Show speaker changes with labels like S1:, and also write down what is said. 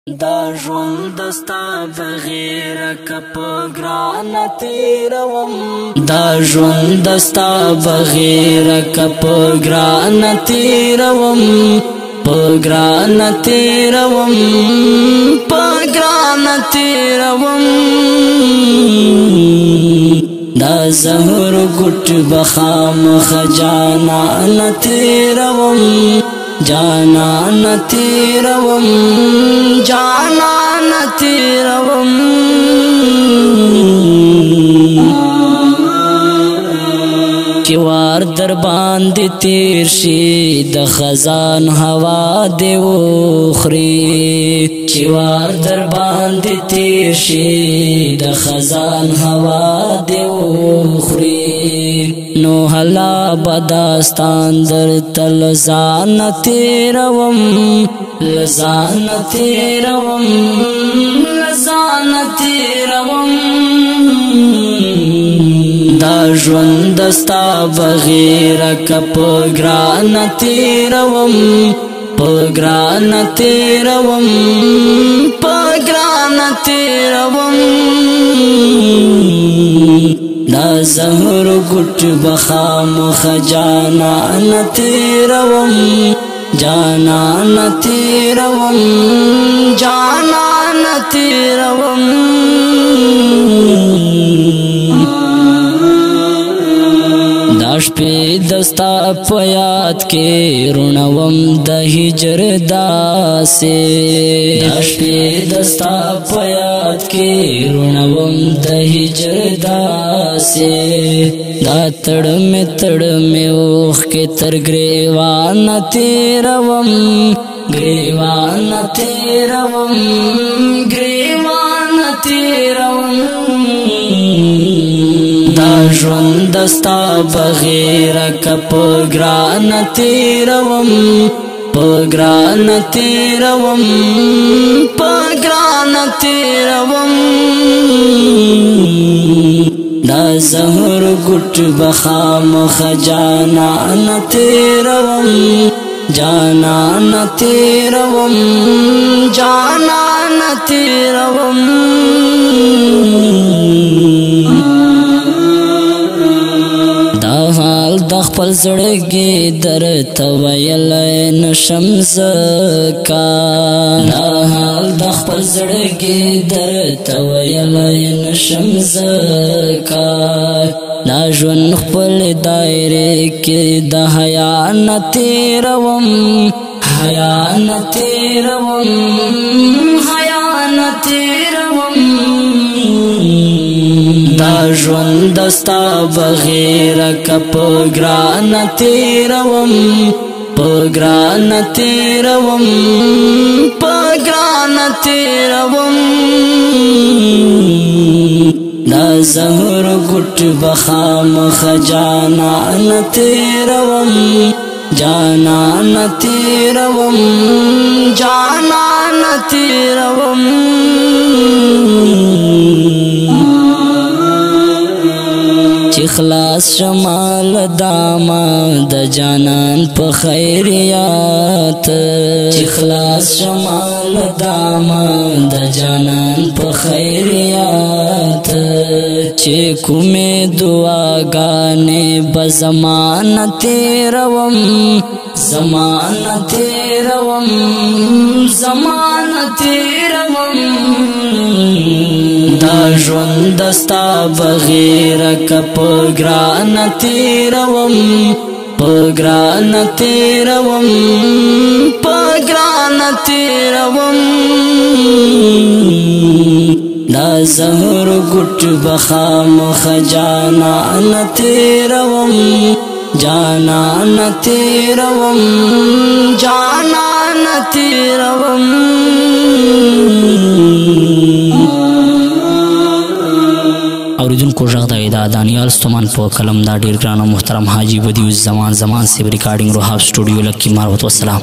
S1: دا ژوند دستا بغیر کپ ګران تیروم دا ژوند دستا بغیر کپ ګران تیروم پګران تیروم پګران تیروم دا زهر ګټ بخام خجانا تیروم جانا تیروم جانا تیروم چوار در باندې تیر شي د خزان هوا دی وخري چوار در باندې تیر شي د خزان هوا دی وخري نو هلا بداستان در تلزان تیروم لزان تیروم لزان تیروم دا ژوند دستا بغیر کپ ګران تیروم پګران تیروم پګران تیروم دا زهر ګټ بخام خجانا تیروم جانا تیروم جانا تیروم شپې دستا په یاد کې رونوم د هجر داسې دا شپې دستا په یاد کې رونوم د هجر داسې دا تړ مې اوخ کې تر ګریوان تیروم ګریوان تیروم ګریوان تیروم دا ژوند دستا بغیر کپ ګران تیروم پګران تیروم پګران تیروم دا زهر ګټ بخام خجانا تیروم جانا تیروم جانا تیروم د خپل زړګي درته ویلی نشم زکا دا حال د خپل زړګي درته ویلی نشم زکا دا ژوند خپل دایرې کې د حیا نه تیروم حیا نه تیروم حیا نه تیروم دا ژوند دستا بغیر کپ ګران تیروم پګران تیروم پګران تیروم دا زهر ګټ بخام خجانا تیروم جانا تیروم جانا تیروم خلاص شمال داما د جانان په خیریات خلاص شمال داما د جانان په خیریات چې کومې دعاګانې بزمان تیروم زمان تیروم زمان تیروم دا ژوند دستا بغیر کپ ګران تیروم پګران تیروم پګران تیروم دا زهر ګټ بخام خجانا تیروم جانا تیروم جانا تیروم
S2: اوریدونکو غږ د دانیال ستومان په قلم دا ډیر ګران او محترم حاجی بدیع الزمان زمان سی ریکارډینګ روحاب سټوډیو لکی ماروت والسلام